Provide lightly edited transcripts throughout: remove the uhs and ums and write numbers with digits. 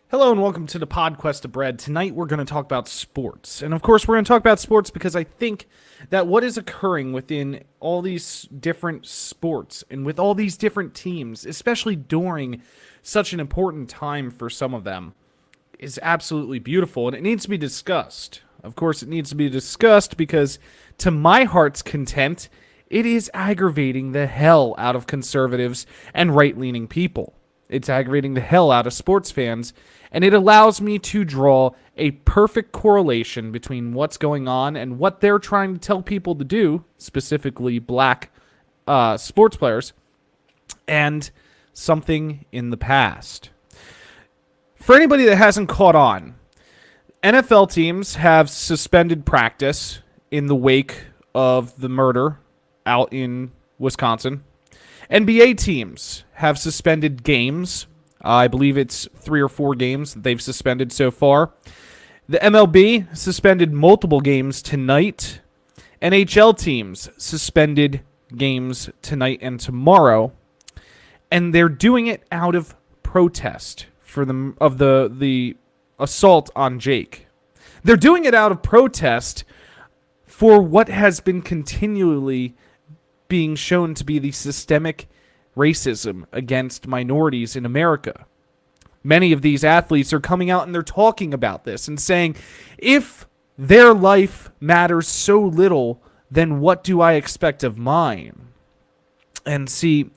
Hello and welcome to the Podquest of Bread. Tonight we're going to talk about sports. And of course we're going to talk about sports because I think that what is occurring within all these different sports and with all these different teams, especially during such an important time for some of them, is absolutely beautiful and it needs to be discussed. Of course it needs to be discussed because to my heart's content, it is aggravating the hell out of conservatives and right-leaning people. It's aggravating the hell out of sports fans, and it allows me to draw a perfect correlation between what's going on and what they're trying to tell people to do, specifically black sports players, and something in the past. For anybody that hasn't caught on, NFL teams have suspended practice in the wake of the murder out in Wisconsin. NBA teams have suspended games. I believe it's 3 or 4 games that they've suspended so far. The MLB suspended multiple games tonight. NHL teams suspended games tonight and tomorrow. And they're doing it out of protest for the assault on Jake. They're doing it out of protest for what has been continually being shown to be the systemic racism against minorities in America. Many of these athletes are coming out and they're talking about this and saying, if their life matters so little, then what do I expect of mine? And see,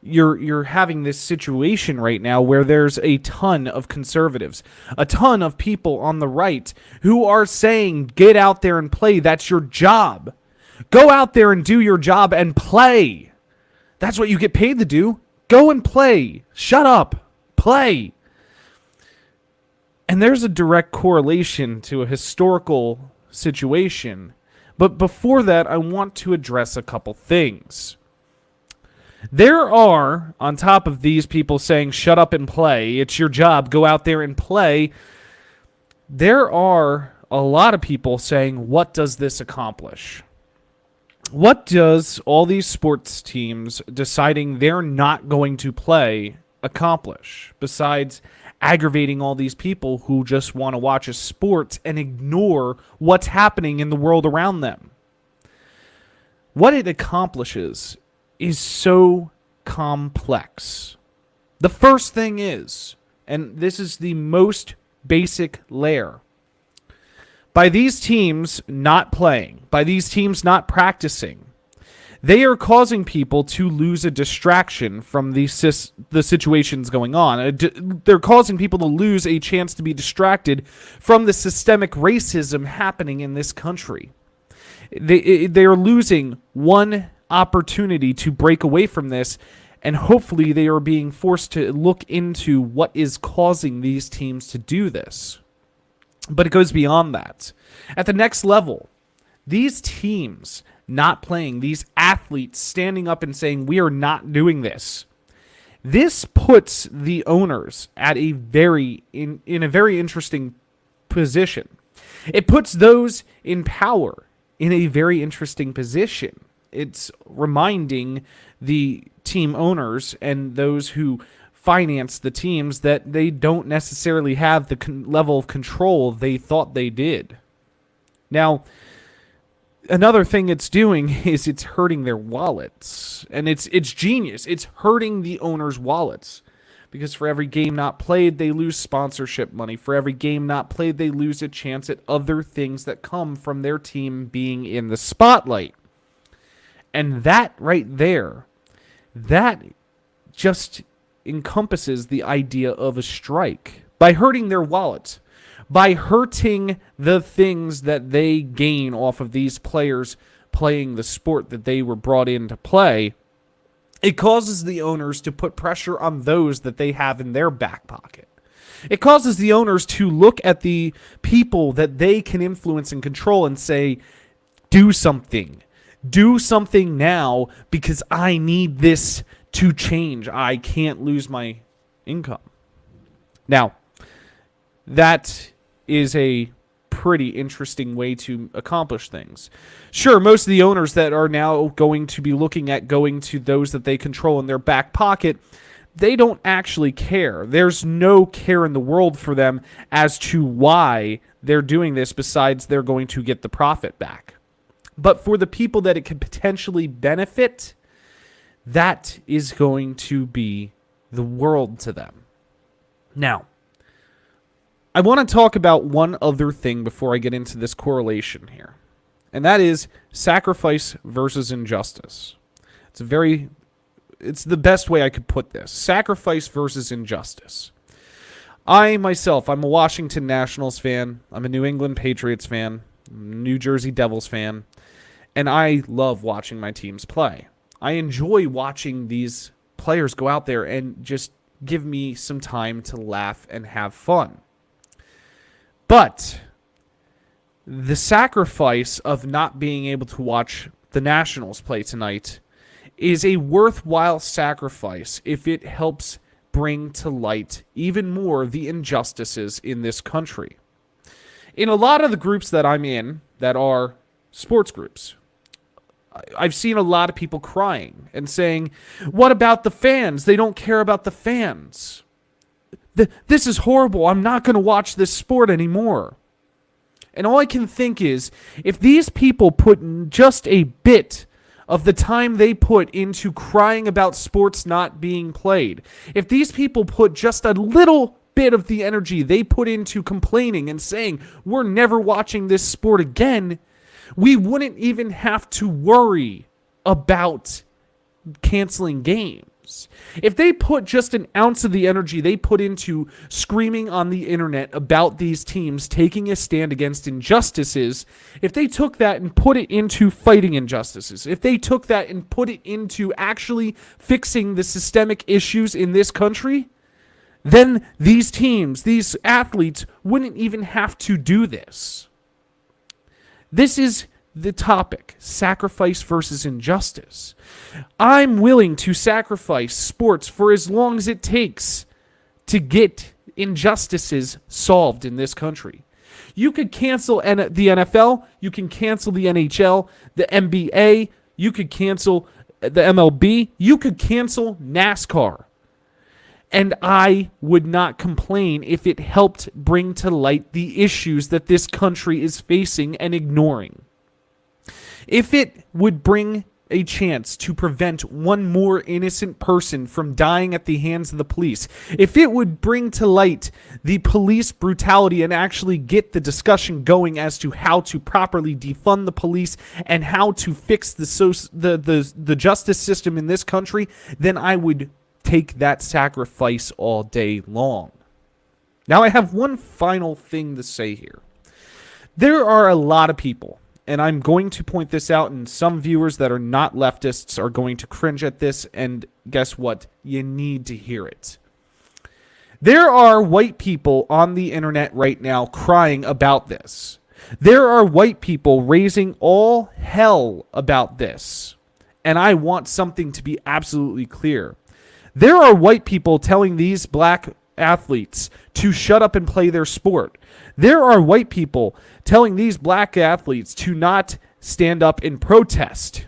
you're having this situation right now where there's a ton of conservatives, a ton of people on the right who are saying, get out there and play. That's your job. Go out there and do your job and play. That's what you get paid to do. Go and play. Shut up. Play. And there's a direct correlation to a historical situation. But before that, I want to address a couple things. There are, on top of these people saying, shut up and play, it's your job, go out there and play, there are a lot of people saying, what does this accomplish? What does all these sports teams deciding they're not going to play accomplish, besides aggravating all these people who just want to watch a sport and ignore what's happening in the world around them? What it accomplishes is so complex. The first thing is, and this is the most basic layer, by these teams not playing, by these teams not practicing, they are causing people to lose a distraction from the situations going on. They're causing people to lose a chance to be distracted from the systemic racism happening in this country. They are losing one opportunity to break away from this, and hopefully they are being forced to look into what is causing these teams to do this. But it goes beyond that. At the next level, these teams not playing, these athletes standing up and saying, we are not doing this. This puts the owners at a in a very interesting position. It puts those in power in a very interesting position. It's reminding the team owners and those who finance the teams that they don't necessarily have the level of control they thought they did. Now, another thing it's doing is it's hurting their wallets. And it's genius. It's hurting the owners' wallets. Because for every game not played, they lose sponsorship money. For every game not played, they lose a chance at other things that come from their team being in the spotlight. And that right there, that just encompasses the idea of a strike. By hurting their wallets, by hurting the things that they gain off of these players playing the sport that they were brought in to play, it causes the owners to put pressure on those that they have in their back pocket. It causes the owners to look at the people that they can influence and control and say, do something. Do something now because I need this to change. I can't lose my income. Now, that is a pretty interesting way to accomplish things. Sure, most of the owners that are now going to be looking at going to those that they control in their back pocket, they don't actually care. There's no care in the world for them as to why they're doing this besides they're going to get the profit back. But for the people that it could potentially benefit, that is going to be the world to them. Now, I want to talk about one other thing before I get into this correlation here, and that is sacrifice versus injustice. It's the best way I could put this. Sacrifice versus injustice. I'm a Washington Nationals fan. I'm a New England Patriots fan. I'm a New Jersey Devils fan. And I love watching my teams play. I enjoy watching these players go out there and just give me some time to laugh and have fun. But the sacrifice of not being able to watch the Nationals play tonight is a worthwhile sacrifice if it helps bring to light even more the injustices in this country. In a lot of the groups that I'm in that are sports groups, I've seen a lot of people crying and saying, what about the fans? They don't care about the fans. This is horrible. I'm not going to watch this sport anymore. And all I can think is, if these people put just a bit of the time they put into crying about sports not being played, if these people put just a little bit of the energy they put into complaining and saying, we're never watching this sport again, we wouldn't even have to worry about canceling games. If they put just an ounce of the energy they put into screaming on the internet about these teams taking a stand against injustices, if they took that and put it into fighting injustices, if they took that and put it into actually fixing the systemic issues in this country, then these teams, these athletes, wouldn't even have to do this. This is the topic, sacrifice versus injustice. I'm willing to sacrifice sports for as long as it takes to get injustices solved in this country. You could cancel the NFL, you can cancel the NHL, the NBA, you could cancel the MLB, you could cancel NASCAR. And I would not complain if it helped bring to light the issues that this country is facing and ignoring. If it would bring a chance to prevent one more innocent person from dying at the hands of the police, if it would bring to light the police brutality and actually get the discussion going as to how to properly defund the police and how to fix the justice system in this country, then I would take that sacrifice all day long. Now, I have one final thing to say here. There are a lot of people, and I'm going to point this out, and some viewers that are not leftists are going to cringe at this, and guess what? You need to hear it. There are white people on the internet right now crying about this. There are white people raising all hell about this, and I want something to be absolutely clear. There are white people telling these black athletes to shut up and play their sport. There are white people telling these black athletes to not stand up and protest.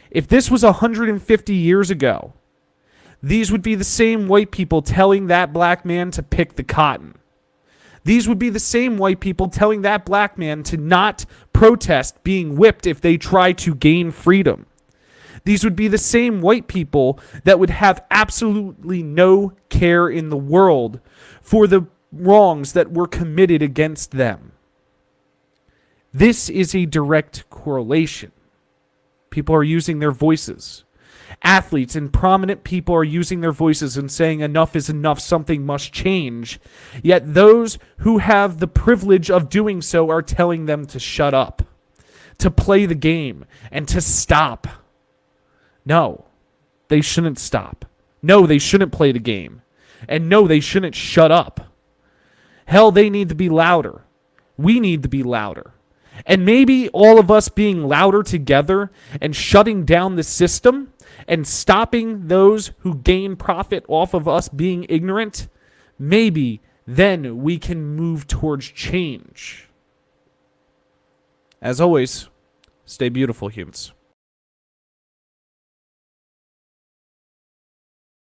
If this was 150 years ago, these would be the same white people telling that black man to pick the cotton. These would be the same white people telling that black man to not protest being whipped if they try to gain freedom. These would be the same white people that would have absolutely no care in the world for the wrongs that were committed against them. This is a direct correlation. People are using their voices. Athletes and prominent people are using their voices and saying enough is enough, something must change. Yet those who have the privilege of doing so are telling them to shut up, to play the game, and to stop. No, they shouldn't stop. No, they shouldn't play the game. And no, they shouldn't shut up. Hell, they need to be louder. We need to be louder. And maybe all of us being louder together and shutting down the system and stopping those who gain profit off of us being ignorant, maybe then we can move towards change. As always, stay beautiful, humans.